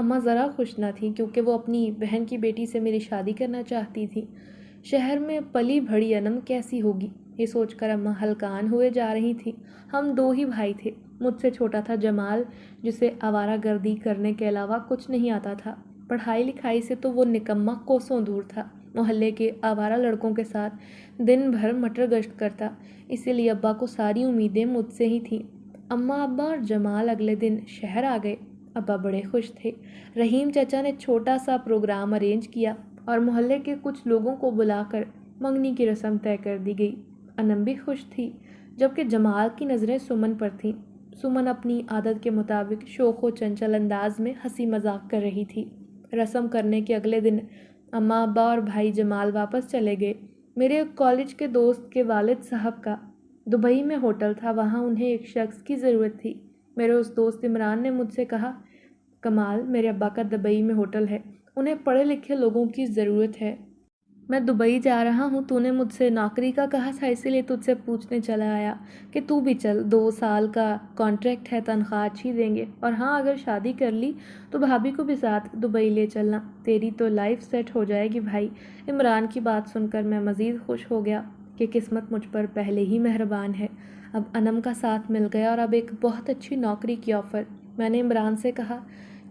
اماں ذرا خوش نہ تھیں کیونکہ وہ اپنی بہن کی بیٹی سے میری شادی کرنا چاہتی تھیں۔ شہر میں پلی بڑھی انم کیسی ہوگی، یہ سوچ کر اماں ہلکان ہوئے جا رہی تھیں۔ ہم دو ہی بھائی تھے، مجھ سے چھوٹا تھا جمال، جسے آوارہ گردی کرنے کے علاوہ کچھ نہیں آتا تھا۔ پڑھائی لکھائی سے تو وہ نکما کوسوں دور تھا، محلے کے آوارہ لڑکوں کے ساتھ دن بھر مٹر گشت کرتا، اسی لیے ابا کو ساری امیدیں مجھ سے ہی تھیں۔ اماں ابا اور جمال اگلے دن شہر آ گئے۔ ابا بڑے خوش تھے۔ رحیم چچا نے چھوٹا سا پروگرام ارینج کیا اور محلے کے کچھ لوگوں کو بلا کر منگنی کی رسم طے کر دی گئی۔ انم بھی خوش تھی، جبکہ جمال کی نظریں سمن پر تھیں۔ سمن اپنی عادت کے مطابق شوخ و چنچل انداز میں ہنسی مذاق کر رہی تھی۔ رسم کرنے کے اگلے دن اماں ابا اور بھائی جمال واپس چلے گئے۔ میرے کالج کے دوست کے والد صاحب کا دبئی میں ہوٹل تھا، وہاں انہیں ایک شخص کی ضرورت تھی۔ میرے اس دوست عمران نے مجھ سے کہا، کمال، میرے ابا کا دبئی میں ہوٹل ہے، انہیں پڑھے لکھے لوگوں کی ضرورت ہے۔ میں دبئی جا رہا ہوں، تو نے مجھ سے نوکری کا کہا تھا، اسی لیے تجھ سے پوچھنے چلا آیا کہ تو بھی چل، 2 سال کا کانٹریکٹ ہے، تنخواہ اچھی دیں گے، اور ہاں اگر شادی کر لی تو بھابھی کو بھی ساتھ دبئی لے چلنا، تیری تو لائف سیٹ ہو جائے گی بھائی۔ عمران کی بات سن کر میں مزید خوش ہو گیا کہ قسمت مجھ پر پہلے ہی مہربان ہے۔ اب انم کا ساتھ مل گیا اور اب ایک بہت اچھی نوکری کی آفر۔ میں نے عمران سے کہا،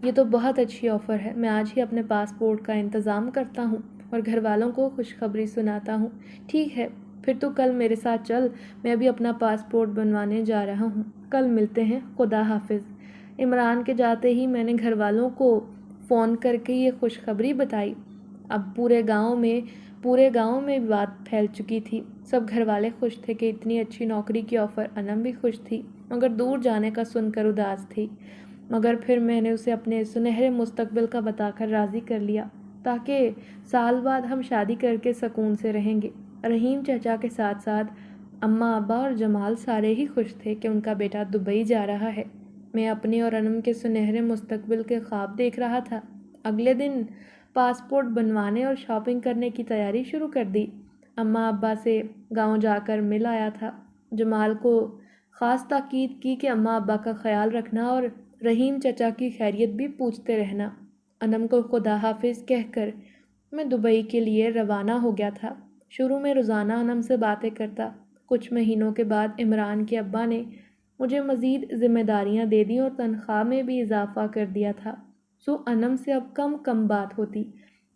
یہ تو بہت اچھی آفر ہے، میں آج ہی اپنے پاسپورٹ کا انتظام کرتا ہوں اور گھر والوں کو خوشخبری سناتا ہوں۔ ٹھیک ہے، پھر تو کل میرے ساتھ چل، میں بھی اپنا پاسپورٹ بنوانے جا رہا ہوں، کل ملتے ہیں، خدا حافظ۔ عمران کے جاتے ہی میں نے گھر والوں کو فون کر کے یہ خوشخبری بتائی۔ اب پورے گاؤں میں بات پھیل چکی تھی، سب گھر والے خوش تھے کہ اتنی اچھی نوکری کی آفر۔ انم بھی خوش تھی، مگر دور جانے کا سن کر اداس تھی، مگر پھر میں نے اسے اپنے سنہرے مستقبل کا بتا کر راضی کر لیا، تاکہ سال بعد ہم شادی کر کے سکون سے رہیں گے۔ رحیم چچا کے ساتھ ساتھ اماں ابا اور جمال سارے ہی خوش تھے کہ ان کا بیٹا دبئی جا رہا ہے۔ میں اپنے اور انم کے سنہرے مستقبل کے خواب دیکھ رہا تھا۔ اگلے دن پاسپورٹ بنوانے اور شاپنگ کرنے کی تیاری شروع کر دی۔ اماں ابا سے گاؤں جا کر مل آیا تھا۔ جمال کو خاص تاکید کی کہ اماں ابا کا خیال رکھنا اور رحیم چچا کی خیریت بھی پوچھتے رہنا۔ انم کو خدا حافظ کہہ کر میں دبئی کے لیے روانہ ہو گیا تھا۔ شروع میں روزانہ انم سے باتیں کرتا، کچھ مہینوں کے بعد عمران کے ابا نے مجھے مزید ذمہ داریاں دے دیں اور تنخواہ میں بھی اضافہ کر دیا تھا، سو انم سے اب کم بات ہوتی،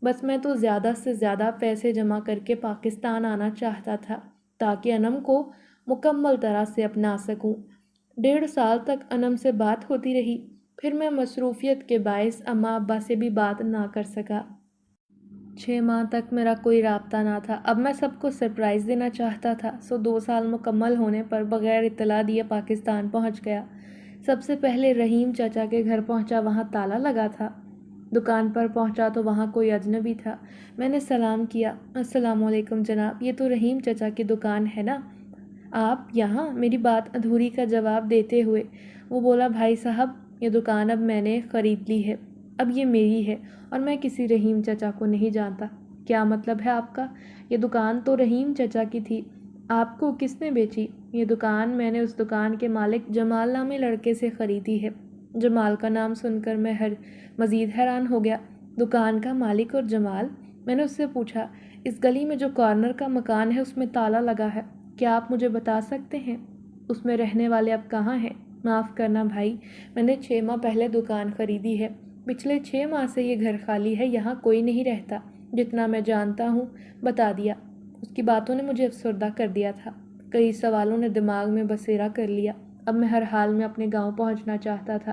بس میں تو زیادہ سے زیادہ پیسے جمع کر کے پاکستان آنا چاہتا تھا تاکہ انم کو مکمل طرح سے اپنا سکوں۔ 1.5 سال تک انم سے بات ہوتی رہی، پھر میں مصروفیت کے باعث اماں ابا سے بھی بات نہ کر سکا۔ 6 ماہ تک میرا کوئی رابطہ نہ تھا۔ اب میں سب کو سرپرائز دینا چاہتا تھا، سو 2 سال مکمل ہونے پر بغیر اطلاع دیے پاکستان پہنچ گیا۔ سب سے پہلے رحیم چچا کے گھر پہنچا، وہاں تالا لگا تھا۔ دکان پر پہنچا تو وہاں کوئی اجنبی تھا۔ میں نے سلام کیا، السلام علیکم جناب، یہ تو رحیم چچا کی دکان ہے نا؟ آپ یہاں؟ میری بات ادھوری کا جواب دیتے ہوئے وہ بولا، بھائی صاحب، یہ دکان اب میں نے خرید لی ہے، اب یہ میری ہے اور میں کسی رحیم چچا کو نہیں جانتا۔ کیا مطلب ہے آپ کا؟ یہ دکان تو رحیم چچا کی تھی، آپ کو کس نے بیچی؟ یہ دکان میں نے اس دکان کے مالک جمال نامی لڑکے سے خریدی ہے۔ جمال کا نام سن کر میں مزید حیران ہو گیا۔ دکان کا مالک اور جمال؟ میں نے اس سے پوچھا، اس گلی میں جو کارنر کا مکان ہے اس میں تالا لگا ہے، کیا آپ مجھے بتا سکتے ہیں اس میں رہنے والے اب کہاں ہیں؟ معاف کرنا بھائی، میں نے 6 ماہ پہلے دکان خریدی ہے، پچھلے 6 ماہ سے یہ گھر خالی ہے، یہاں کوئی نہیں رہتا، جتنا میں جانتا ہوں بتا دیا۔ اس کی باتوں نے مجھے افسردہ کر دیا تھا، کئی سوالوں نے دماغ میں بسیرا کر لیا۔ اب میں ہر حال میں اپنے گاؤں پہنچنا چاہتا تھا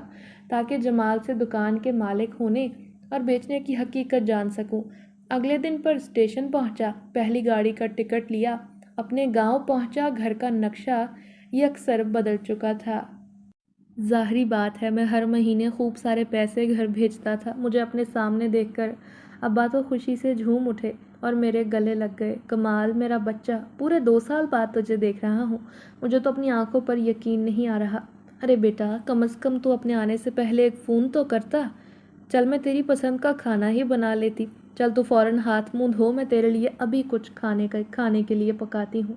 تاکہ جمال سے دکان کے مالک ہونے اور بیچنے کی حقیقت جان سکوں۔ اگلے دن پر اسٹیشن پہنچا، پہلی گاڑی کا ٹکٹ لیا، اپنے گاؤں پہنچا۔ گھر کا نقشہ یکسر بدل چکا تھا۔ ظاہری بات ہے میں ہر مہینے خوب سارے پیسے گھر بھیجتا تھا۔ مجھے اپنے سامنے دیکھ کر ابا تو خوشی سے جھوم اٹھے اور میرے گلے لگ گئے۔ کمال، میرا بچہ، پورے 2 سال بعد تجھے دیکھ رہا ہوں، مجھے تو اپنی آنکھوں پر یقین نہیں آ رہا۔ ارے بیٹا، کم از کم تو اپنے آنے سے پہلے ایک فون تو کرتا۔ چل، میں تیری پسند کا کھانا ہی بنا لیتی۔ چل تو فوراً ہاتھ منہ دھو، میں تیرے لیے ابھی کچھ کھانے کے لیے پکاتی ہوں،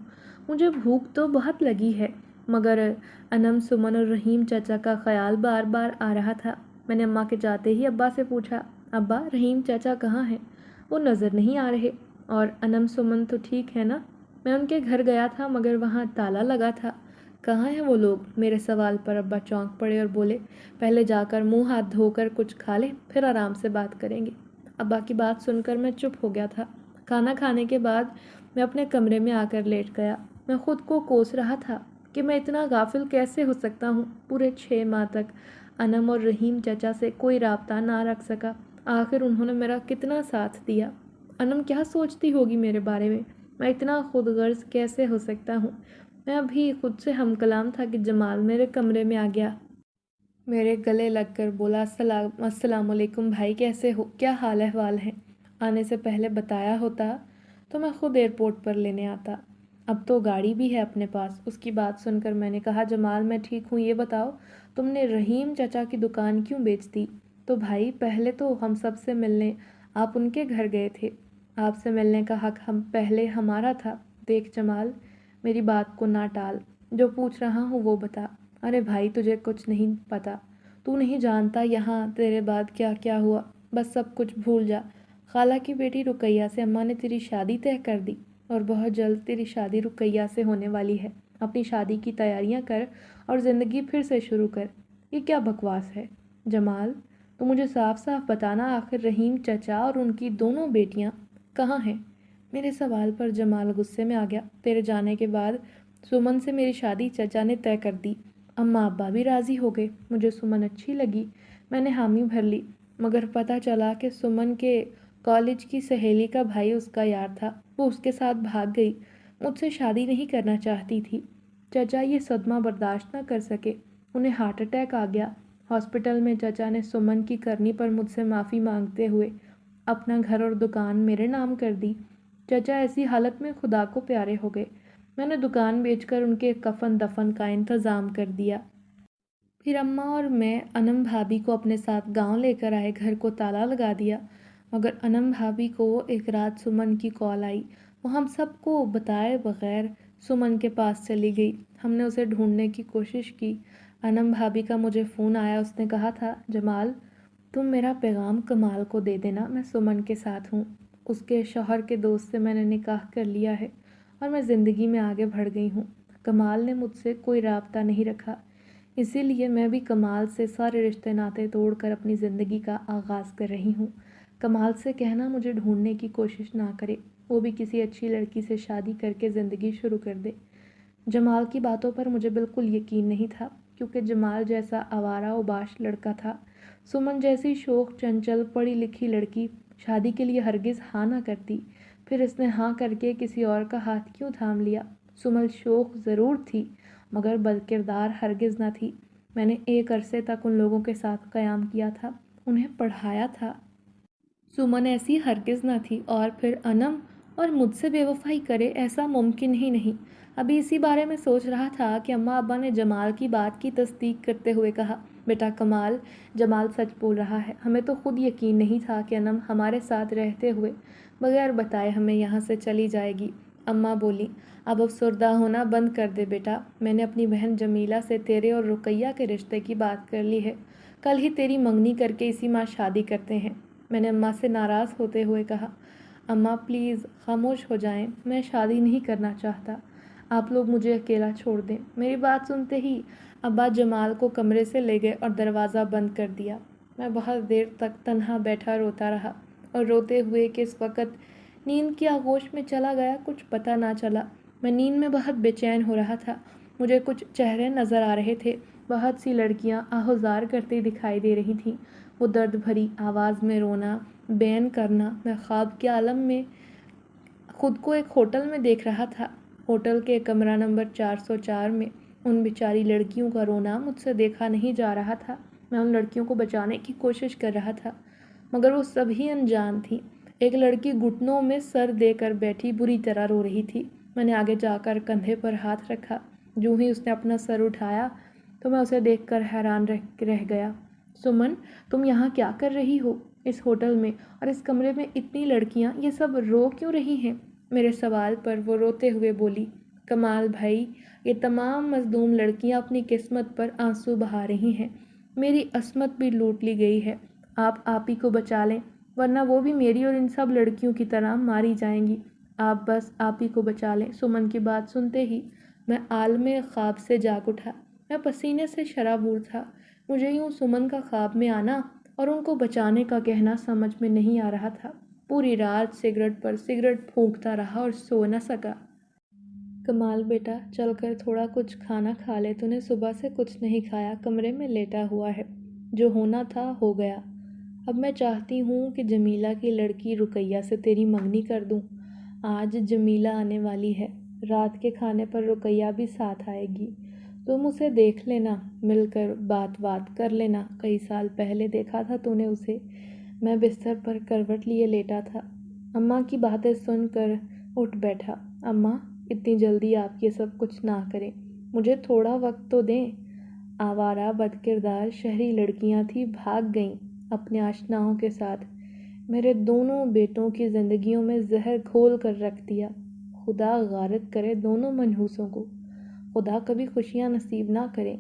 مجھے بھوک تو بہت لگی ہے۔ مگر انم، سمن اور رحیم چچا کا خیال بار بار آ رہا تھا۔ میں نے اماں کے جاتے ہی ابا سے پوچھا، ابا رحیم چچا کہاں ہیں؟ وہ نظر نہیں آ رہے۔ اور انم سمن تو ٹھیک ہے نا؟ میں ان کے گھر گیا تھا مگر وہاں تالا لگا تھا۔ کہاں ہیں وہ لوگ؟ میرے سوال پر ابا چونک پڑے اور بولے، پہلے جا کر منہ ہاتھ دھو کر کچھ کھا لے، پھر آرام سے بات کریں گے۔ ابا کی بات سن کر میں چپ ہو گیا تھا۔ کھانا کھانے کے بعد میں اپنے کمرے میں آ کر لیٹ گیا۔ میں خود کو کوس رہا تھا کہ میں اتنا غافل کیسے ہو سکتا ہوں۔ پورے 6 ماہ تک انم اور رحیم چچا سے کوئی رابطہ نہ رکھ سکا۔ آخر انہوں نے میرا کتنا ساتھ دیا۔ انم کیا سوچتی ہوگی میرے بارے میں اتنا خود غرض کیسے ہو سکتا ہوں؟ میں ابھی خود سے ہم کلام تھا کہ جمال میرے کمرے میں آ گیا، میرے گلے لگ کر بولا، السلام علیکم بھائی، کیسے ہو؟ کیا حال احوال ہیں؟ آنے سے پہلے بتایا ہوتا تو میں خود ایئرپورٹ پر لینے آتا۔ اب تو گاڑی بھی ہے اپنے پاس۔ اس کی بات سن کر میں نے کہا، جمال میں ٹھیک ہوں، یہ بتاؤ تم نے رحیم چچا کی دکان کیوں بیچ دی؟ تو بھائی پہلے تو ہم سب سے ملنے آپ ان کے گھر گئے تھے۔ آپ سے ملنے کا حق پہلے ہمارا تھا۔ دیکھ جمال، میری بات کو نہ ٹال، جو پوچھ رہا ہوں وہ بتا۔ ارے بھائی تجھے کچھ نہیں پتا، تو نہیں جانتا یہاں تیرے بعد کیا کیا ہوا، بس سب کچھ بھول جا۔ خالہ کی بیٹی رقیہ سے اماں نے تیری شادی طے کر دی اور بہت جلد تیری شادی رقیہ سے ہونے والی ہے۔ اپنی شادی کی تیاریاں کر اور زندگی پھر سے شروع کر۔ یہ کیا بکواس ہے جمال؟ تو مجھے صاف صاف بتانا، آخر رحیم چچا اور ان کی دونوں بیٹیاں کہاں ہیں؟ میرے سوال پر جمال غصے میں آ گیا۔ تیرے جانے کے بعد سمن سے میری شادی چچا نے طے کر دی۔ اماں ابا بھی راضی ہو گئے۔ مجھے سمن اچھی لگی، میں نے حامی بھر لی، مگر پتہ چلا کہ سمن کے کالج کی سہیلی کا بھائی اس کا یار تھا۔ وہ اس کے ساتھ بھاگ گئی، مجھ سے شادی نہیں کرنا چاہتی تھی۔ چچا یہ صدمہ برداشت نہ کر سکے، انہیں ہارٹ اٹیک آ گیا۔ ہاسپٹل میں چچا نے سمن کی کرنی پر مجھ سے معافی مانگتے ہوئے اپنا گھر اور دکان میرے نام کر دی۔ چچا ایسی حالت میں خدا کو پیارے ہو گئے، میں نے دکان بیچ کر ان کے کفن دفن کا انتظام کر دیا۔ پھر اماں اور میں انم بھابھی کو اپنے ساتھ گاؤں لے کر آئے، گھر کو تالا لگا دیا۔ مگر انم بھابھی کو ایک رات سمن کی کال آئی، وہ ہم سب کو بتائے بغیر سمن کے پاس چلی گئی۔ ہم نے اسے ڈھونڈنے کی کوشش کی۔ انم بھابھی کا مجھے فون آیا، اس نے کہا تھا، جمال تم میرا پیغام کمال کو دے دینا، میں سمن کے ساتھ ہوں۔ اس کے شوہر کے دوست سے میں نے نکاح کر لیا ہے اور میں زندگی میں آگے بڑھ گئی ہوں۔ کمال نے مجھ سے کوئی رابطہ نہیں رکھا، اسی لیے میں بھی کمال سے سارے رشتے ناطے توڑ کر اپنی زندگی کا آغاز کر رہی ہوں۔ کمال سے کہنا مجھے ڈھونڈنے کی کوشش نہ کرے، وہ بھی کسی اچھی لڑکی سے شادی کر کے زندگی شروع کر دے۔ جمال کی باتوں پر مجھے بالکل یقین نہیں تھا، کیونکہ جمال جیسا آوارہ و باش لڑکا تھا، سمن جیسی شوخ چنچل پڑھی لکھی لڑکی شادی کے لیے ہرگز ہاں نہ کرتی۔ پھر اس نے ہاں کر کے کسی اور کا ہاتھ کیوں تھام لیا؟ سمن شوخ ضرور تھی مگر بدکردار ہرگز نہ تھی۔ میں نے ایک عرصے تک ان لوگوں کے ساتھ قیام کیا تھا، انہیں پڑھایا تھا۔ سمن ایسی ہرگز نہ تھی، اور پھر انم اور مجھ سے بے وفائی کرے، ایسا ممکن ہی نہیں۔ ابھی اسی بارے میں سوچ رہا تھا کہ اماں ابا نے جمال کی بات کی تصدیق کرتے ہوئے کہا، بیٹا کمال، جمال سچ بول رہا ہے، ہمیں تو خود یقین نہیں تھا کہ انم ہمارے ساتھ رہتے ہوئے بغیر بتائے ہمیں یہاں سے چلی جائے گی۔ اماں بولی، اب افسردہ ہونا بند کر دے بیٹا، میں نے اپنی بہن جمیلہ سے تیرے اور رقیہ کے رشتے کی بات کر لی ہے، کل ہی تیری منگنی کر کے اسی ماہ شادی کرتے ہیں۔ میں نے اماں سے ناراض ہوتے ہوئے کہا، اماں پلیز خاموش ہو جائیں، میں شادی نہیں کرنا چاہتا، آپ لوگ مجھے اکیلا چھوڑ دیں۔ میری بات سنتے ہی ابا جمال کو کمرے سے لے گئے اور دروازہ بند کر دیا۔ میں بہت دیر تک تنہا بیٹھا روتا رہا، اور روتے ہوئے کس وقت نیند کی آغوش میں چلا گیا کچھ پتہ نہ چلا۔ میں نیند میں بہت بے چین ہو رہا تھا، مجھے کچھ چہرے نظر آ رہے تھے، بہت سی لڑکیاں آہوزار کرتی دکھائی دے رہی تھیں، وہ درد بھری آواز میں رونا بیان کرنا۔ میں خواب کے عالم میں خود کو ایک ہوٹل میں دیکھ رہا تھا، ہوٹل کے کمرہ نمبر 404 میں۔ ان بیچاری لڑکیوں کا رونا مجھ سے دیکھا نہیں جا رہا تھا، میں ان لڑکیوں کو بچانے کی کوشش کر رہا تھا مگر وہ سبھی انجان تھیں۔ ایک لڑکی گھٹنوں میں سر دے کر بیٹھی بری طرح رو رہی تھی۔ میں نے آگے جا کر کندھے پر ہاتھ رکھا، جو ہی اس نے اپنا سر اٹھایا تو میں اسے دیکھ کر حیران رہ گیا۔ سمن، تم یہاں کیا کر رہی ہو؟ اس ہوٹل میں اور اس کمرے میں اتنی لڑکیاں، یہ سب رو کیوں رہی ہیں؟ میرے سوال پر وہ روتے ہوئے بولی، کمال بھائی، یہ تمام مظلوم لڑکیاں اپنی قسمت پر آنسو بہا رہی ہیں، میری عصمت بھی لوٹ لی گئی ہے۔ آپ ہی کو بچا لیں، ورنہ وہ بھی میری اور ان سب لڑکیوں کی طرح ماری جائیں گی۔ آپ ہی کو بچا لیں۔ سمن کی بات سنتے ہی میں عالم خواب سے جاگ اٹھا۔ میں پسینے سے شرابور تھا۔ مجھے یوں سمن کا خواب میں آنا اور ان کو بچانے کا کہنا سمجھ میں نہیں آ رہا تھا۔ پوری رات سگریٹ پر سگریٹ پھونکتا رہا اور سو نہ سکا۔ کمال بیٹا، چل کر تھوڑا کچھ کھانا کھا لے، تو نے صبح سے کچھ نہیں کھایا، کمرے میں لیٹا ہوا ہے۔ جو ہونا تھا ہو گیا۔ اب میں چاہتی ہوں کہ جمیلہ کی لڑکی رقیہ سے تیری منگنی کر دوں۔ آج جمیلہ آنے والی ہے، رات کے کھانے پر رقیہ بھی ساتھ آئے گی۔ تم اسے دیکھ لینا، مل کر بات کر لینا۔ کئی سال پہلے دیکھا تھا تو نے اسے، میں بستر پر کروٹ لیے لیٹا تھا۔ اماں کی باتیں سن کر اٹھ بیٹھا۔ اماں، اتنی جلدی آپ یہ سب کچھ نہ کریں، مجھے تھوڑا وقت تو دیں۔ آوارہ بد کردار شہری لڑکیاں تھیں، بھاگ گئیں اپنے آشناؤں کے ساتھ۔ میرے دونوں بیٹوں کی زندگیوں میں زہر گھول کر رکھ دیا۔ خدا غارت کرے دونوں منحوسوں کو، خدا کبھی خوشیاں نصیب نہ کرے۔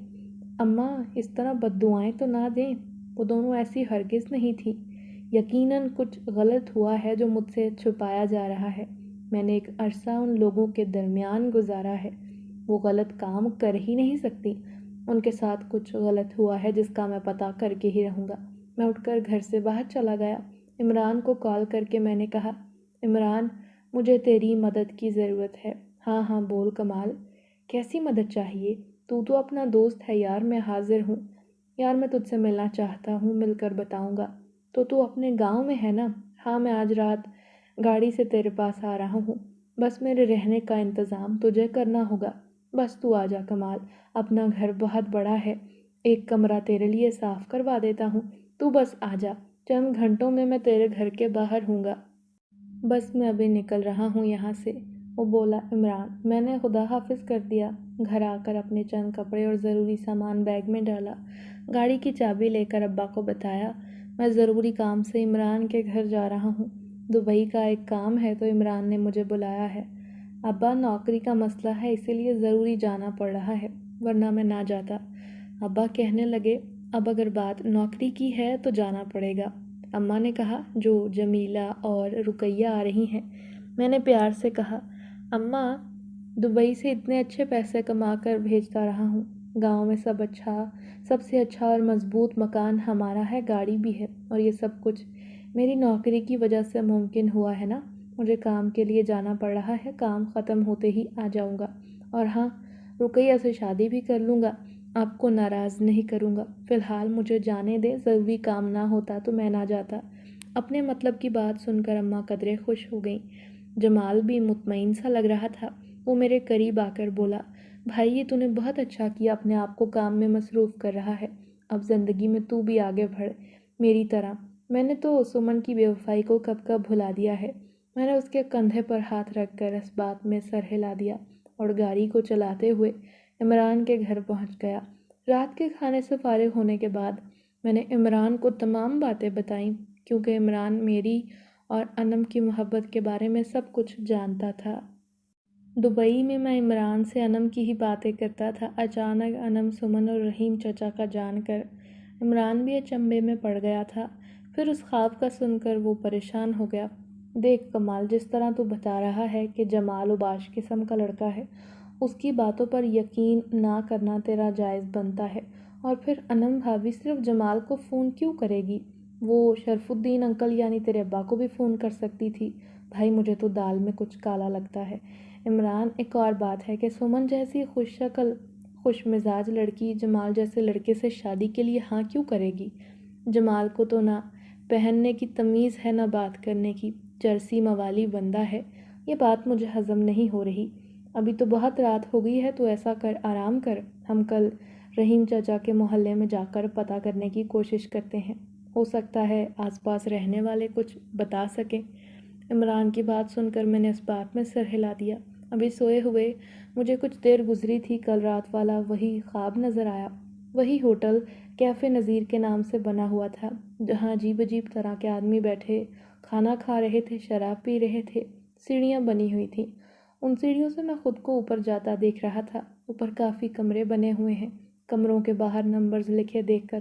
اماں، اس طرح بد دعائیں تو نہ دیں، وہ دونوں ایسی ہرگز نہیں تھیں۔ یقیناً کچھ غلط ہوا ہے جو مجھ سے چھپایا جا رہا ہے۔ میں نے ایک عرصہ ان لوگوں کے درمیان گزارا ہے، وہ غلط کام کر ہی نہیں سکتی۔ ان کے ساتھ کچھ غلط ہوا ہے جس کا میں پتہ کر کے ہی رہوں گا۔ میں اٹھ کر گھر سے باہر چلا گیا۔ عمران کو کال کر کے میں نے کہا، عمران، مجھے تیری مدد کی ضرورت ہے۔ ہاں ہاں بول کمال، کیسی مدد چاہیے؟ تو اپنا دوست ہے یار، میں حاضر ہوں۔ یار میں تجھ سے ملنا چاہتا ہوں، مل کر بتاؤں گا۔ تو اپنے گاؤں میں ہے نا؟ ہاں، میں آج رات گاڑی سے تیرے پاس آ رہا ہوں۔ بس میرے رہنے کا انتظام تجھے کرنا ہوگا۔ بس تو آ جا کمال، اپنا گھر بہت بڑا ہے، ایک کمرہ تیرے لیے صاف کروا دیتا ہوں، تو بس آ جا، چند گھنٹوں میں تیرے گھر کے باہر ہوں گا۔ بس میں ابھی نکل رہا ہوں یہاں سے، وہ بولا۔ عمران، میں نے خدا حافظ کر دیا۔ گھر آ کر اپنے چند کپڑے اور ضروری سامان بیگ میں ڈالا، گاڑی کی چابی لے کر ابا کو بتایا، میں ضروری کام سے عمران کے گھر جا رہا ہوں۔ دبئی کا ایک کام ہے تو عمران نے مجھے بلایا ہے۔ ابا، نوکری کا مسئلہ ہے، اسی لیے ضروری جانا پڑ رہا ہے، ورنہ میں نہ جاتا۔ ابا کہنے لگے، اب اگر بات نوکری کی ہے تو جانا پڑے گا۔ اماں نے کہا، جو جمیلہ اور رقیہ آ رہی ہیں۔ میں نے پیار سے کہا، اماں، دبئی سے اتنے اچھے پیسے کما کر بھیجتا رہا ہوں، گاؤں میں سب سے اچھا اور مضبوط مکان ہمارا ہے، گاڑی بھی ہے، اور یہ سب کچھ میری نوکری کی وجہ سے ممکن ہوا ہے نا۔ مجھے کام کے لیے جانا پڑ رہا ہے، کام ختم ہوتے ہی آ جاؤں گا، اور ہاں، رقیہ سے شادی بھی کر لوں گا، آپ کو ناراض نہیں کروں گا۔ فی الحال مجھے جانے دے، ضروری کام نہ ہوتا تو میں نہ جاتا۔ اپنے مطلب کی بات سن کر اماں قدرے خوش ہو گئیں۔ جمال بھی مطمئن سا لگ رہا تھا۔ وہ میرے قریب آ کر بولا، بھائی، یہ تو نے بہت اچھا کیا، اپنے آپ کو کام میں مصروف کر رہا ہے۔ اب زندگی میں تو بھی آگے بڑھ، میری طرح۔ میں نے تو سمن کی بے وفائی کو کب کب بھلا دیا ہے۔ میں نے اس کے کندھے پر ہاتھ رکھ کر اس بات میں سر ہلا دیا اور گاڑی کو چلاتے ہوئے عمران کے گھر پہنچ گیا۔ رات کے کھانے سے فارغ ہونے کے بعد میں نے عمران کو تمام باتیں بتائیں، کیونکہ عمران میری اور انم کی محبت کے بارے میں سب کچھ جانتا تھا۔ دبئی میں عمران سے انم کی ہی باتیں کرتا تھا۔ اچانک انم، سمن اور رحیم چچا کا جان کر عمران بھی اچنبھے میں پڑ گیا تھا۔ پھر اس خواب کا سن کر وہ پریشان ہو گیا۔ دیکھ کمال، جس طرح تو بتا رہا ہے کہ جمال اوباش قسم کا لڑکا ہے، اس کی باتوں پر یقین نہ کرنا تیرا جائز بنتا ہے۔ اور پھر انم بھابھی صرف جمال کو فون کیوں کرے گی؟ وہ شرف الدین انکل یعنی تیرے ابا کو بھی فون کر سکتی تھی۔ بھائی، مجھے تو دال میں کچھ کالا لگتا ہے۔ عمران، ایک اور بات ہے کہ سمن جیسی خوش شکل، خوش مزاج لڑکی جمال جیسے لڑکے سے شادی کے لیے ہاں کیوں کرے گی؟ جمال کو تو نہ پہننے کی تمیز ہے، نہ بات کرنے کی، چرسی موالی بندہ ہے۔ یہ بات مجھے ہضم نہیں ہو رہی۔ ابھی تو بہت رات ہو گئی ہے، تو ایسا کر، آرام کر، ہم کل رحیم چچا کے محلے میں جا کر پتہ کرنے کی کوشش کرتے ہیں، ہو سکتا ہے آس پاس رہنے والے کچھ بتا سکیں۔ عمران کی بات سن کر میں نے اس بات میں سر ہلا دیا۔ ابھی سوئے ہوئے مجھے کچھ دیر گزری تھی، کل رات والا وہی خواب نظر آیا۔ وہی ہوٹل کیفے نظیر کے نام سے بنا ہوا تھا، جہاں عجیب عجیب طرح کے آدمی بیٹھے کھانا کھا رہے تھے، شراب پی رہے تھے۔ سیڑھیاں بنی ہوئی تھیں، ان سیڑھیوں سے میں خود کو اوپر جاتا دیکھ رہا تھا۔ اوپر کافی کمرے بنے ہوئے ہیں، کمروں کے باہر نمبرز لکھے دیکھ کر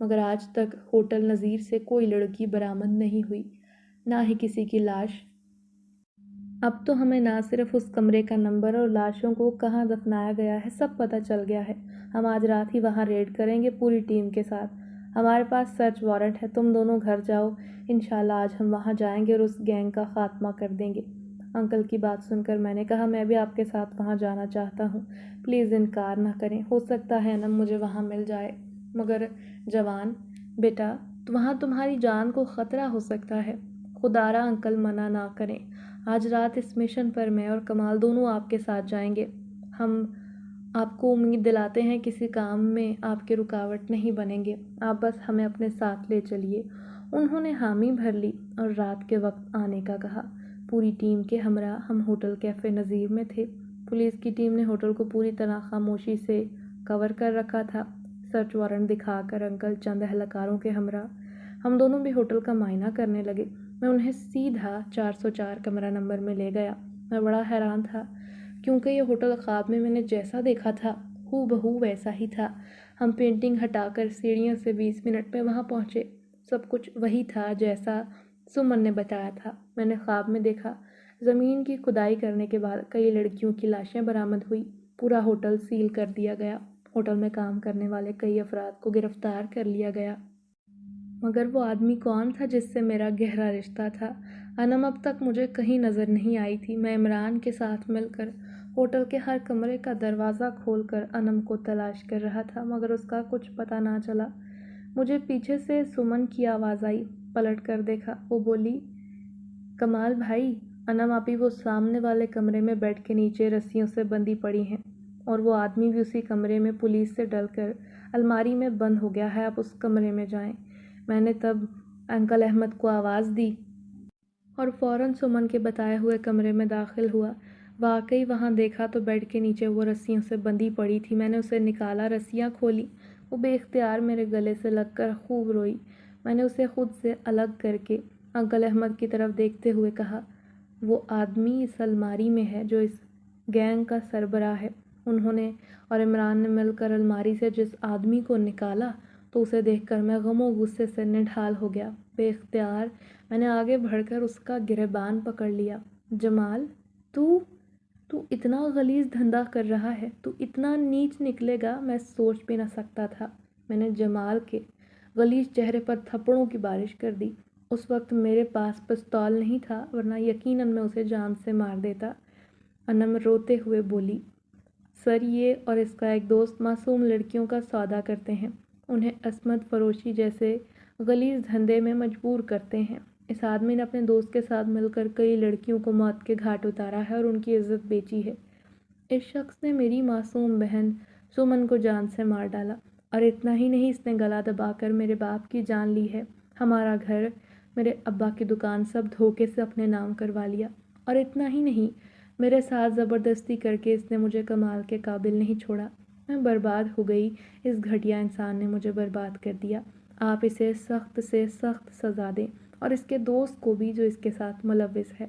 مگر آج تک ہوٹل نذیر سے کوئی لڑکی برآمد نہیں ہوئی، نہ ہی کسی کی لاش۔ اب تو ہمیں نہ صرف اس کمرے کا نمبر اور لاشوں کو کہاں دفنایا گیا ہے سب پتہ چل گیا ہے۔ ہم آج رات ہی وہاں ریڈ کریں گے پوری ٹیم کے ساتھ۔ ہمارے پاس سرچ وارنٹ ہے، تم دونوں گھر جاؤ، انشاءاللہ آج ہم وہاں جائیں گے اور اس گینگ کا خاتمہ کر دیں گے۔ انکل کی بات سن کر میں نے کہا میں بھی آپ کے ساتھ وہاں جانا چاہتا ہوں، پلیز انکار نہ کریں، ہو سکتا ہے انم مجھے وہاں مل جائے۔ مگر جوان بیٹا، وہاں تمہاری جان کو خطرہ ہو سکتا ہے، خدارا انکل منع نہ کریں، آج رات اس مشن پر میں اور کمال دونوں آپ کے ساتھ جائیں گے۔ ہم آپ کو امید دلاتے ہیں کسی کام میں آپ کے رکاوٹ نہیں بنیں گے، آپ بس ہمیں اپنے ساتھ لے چلیے۔ انہوں نے حامی بھر لی اور رات کے وقت آنے کا کہا۔ پوری ٹیم کے ہمراہ ہم ہوٹل کیفے نذیر میں تھے۔ پولیس کی ٹیم نے ہوٹل کو پوری طرح خاموشی سے کور کر رکھا تھا۔ سرچ وارنٹ دکھا کر انکل چند اہلکاروں کے ہمراہ ہم دونوں بھی ہوٹل کا معائنہ کرنے لگے۔ میں انہیں سیدھا 404 کمرہ نمبر میں لے گیا۔ میں بڑا حیران تھا کیونکہ یہ ہوٹل خواب میں نے جیسا دیکھا تھا ہو بہو ویسا ہی تھا۔ ہم پینٹنگ ہٹا کر سیڑھیوں سے 20 منٹ میں وہاں پہنچے۔ سب کچھ وہی تھا جیسا سمن نے بتایا تھا۔ میں نے خواب میں دیکھا زمین کی کھدائی کرنے کے بعد کئی لڑکیوں کی لاشیں برآمد ہوئی، پورا ہوٹل سیل کر دیا گیا، ہوٹل میں کام کرنے والے کئی افراد کو گرفتار کر لیا گیا۔ مگر وہ آدمی کون تھا جس سے میرا گہرا رشتہ تھا؟ انم اب تک مجھے کہیں نظر نہیں آئی تھی۔ میں عمران کے ساتھ مل کر ہوٹل کے ہر کمرے کا دروازہ کھول کر انم کو تلاش کر رہا تھا، مگر اس کا کچھ پتہ نہ چلا۔ مجھے پیچھے سے سمن کی آواز آئی، پلٹ کر دیکھا، وہ بولی، کمال بھائی، انم ابھی وہ سامنے والے کمرے میں بیڈ کے نیچے رسیوں سے بندھی پڑی ہیں، اور وہ آدمی بھی اسی کمرے میں پولیس سے ڈر کر الماری میں بند ہو گیا ہے، آپ اس کمرے میں جائیں۔ میں نے تب انکل احمد کو آواز دی اور فوراً سمن کے بتائے ہوئے کمرے میں داخل ہوا۔ واقعی وہاں دیکھا تو بیڈ کے نیچے وہ رسیوں سے بندھی پڑی تھی۔ میں نے اسے نکالا، رسیاں کھولی، وہ بے اختیار میرے گلے سے لگ کر خوب روئی۔ میں نے اسے خود سے الگ کر کے انکل احمد کی طرف دیکھتے ہوئے کہا، وہ آدمی اس الماری میں ہے جو اس گینگ کا سربراہ ہے۔ انہوں نے اور عمران نے مل کر الماری سے جس آدمی کو نکالا تو اسے دیکھ کر میں غم و غصے سے نڈھال ہو گیا۔ بے اختیار میں نے آگے بڑھ کر اس کا گریبان پکڑ لیا۔ جمال، تو اتنا غلیظ دھندا کر رہا ہے، تو اتنا نیچ نکلے گا، میں سوچ بھی نہ سکتا تھا۔ میں نے جمال کے غلیظ چہرے پر تھپڑوں کی بارش کر دی۔ اس وقت میرے پاس پستول نہیں تھا، ورنہ یقیناً میں اسے جان سے مار دیتا۔ انم روتے ہوئے بولی، سر یہ اور اس کا ایک دوست معصوم لڑکیوں کا سودا کرتے ہیں، انہیں عصمت فروشی جیسے غلیظ دھندے میں مجبور کرتے ہیں۔ اس آدمی نے اپنے دوست کے ساتھ مل کر کئی لڑکیوں کو موت کے گھاٹ اتارا ہے اور ان کی عزت بیچی ہے۔ اس شخص نے میری معصوم بہن سمن کو جان سے مار ڈالا، اور اتنا ہی نہیں، اس نے گلا دبا کر میرے باپ کی جان لی ہے، ہمارا گھر، میرے ابا کی دکان سب دھوکے سے اپنے نام کروا لیا، اور اتنا ہی نہیں، میرے ساتھ زبردستی کر کے اس نے مجھے کمال کے قابل نہیں چھوڑا۔ میں برباد ہو گئی، اس گھٹیا انسان نے مجھے برباد کر دیا۔ آپ اسے سخت سے سخت سزا دیں، اور اس کے دوست کو بھی جو اس کے ساتھ ملوث ہے۔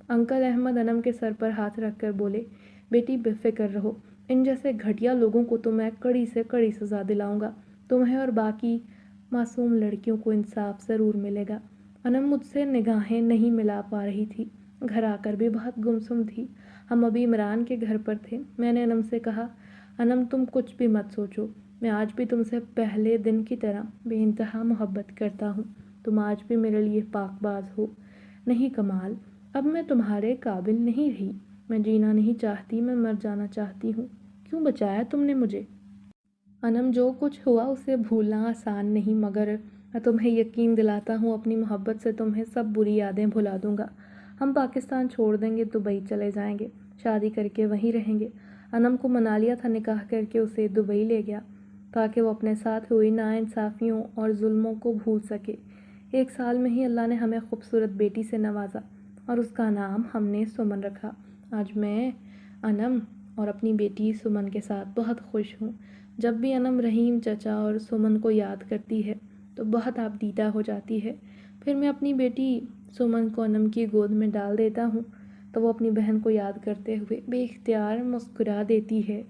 انکل احمد انم کے سر پر ہاتھ رکھ کر بولے، بیٹی بے فکر رہو، ان جیسے گھٹیا لوگوں کو تو میں کڑی سے کڑی سزا دلاؤں گا، تمہیں اور باقی معصوم لڑکیوں کو انصاف ضرور ملے گا۔ انم مجھ سے نگاہیں نہیں ملا پا رہی تھی، گھر آ کر بھی بہت گمسم تھی۔ ہم ابھی عمران کے گھر پر تھے۔ میں نے انم سے کہا، انم تم کچھ بھی مت سوچو، میں آج بھی تم سے پہلے دن کی طرح بے انتہا محبت کرتا ہوں، تم آج بھی میرے لیے پاک باز ہو۔ نہیں کمال، اب میں تمہارے قابل نہیں رہی، میں جینا نہیں چاہتی، میں مر جانا چاہتی ہوں، کیوں بچایا تم نے مجھے؟ انم جو کچھ ہوا اسے بھولنا آسان نہیں، مگر میں تمہیں یقین دلاتا ہوں اپنی محبت سے تمہیں سب بری یادیں بھلا دوں گا۔ ہم پاکستان چھوڑ دیں گے، دبئی چلے جائیں گے، شادی کر کے وہیں رہیں گے۔ انم کو منا لیا تھا، نکاح کر کے اسے دبئی لے گیا تاکہ وہ اپنے ساتھ ہوئی ناانصافیوں اور ظلموں کو بھول سکے۔ 1 سال میں ہی اللہ نے ہمیں خوبصورت بیٹی سے نوازا اور اس کا نام ہم نے سمن رکھا۔ آج میں انم اور اپنی بیٹی سمن کے ساتھ بہت خوش ہوں۔ جب بھی انم رحیم چچا اور سمن کو یاد کرتی ہے تو بہت آبدیدہ ہو جاتی ہے۔ پھر میں اپنی بیٹی سمن کو انم کی گود میں ڈال دیتا ہوں تو وہ اپنی بہن کو یاد کرتے ہوئے بے اختیار مسکرا دیتی ہے۔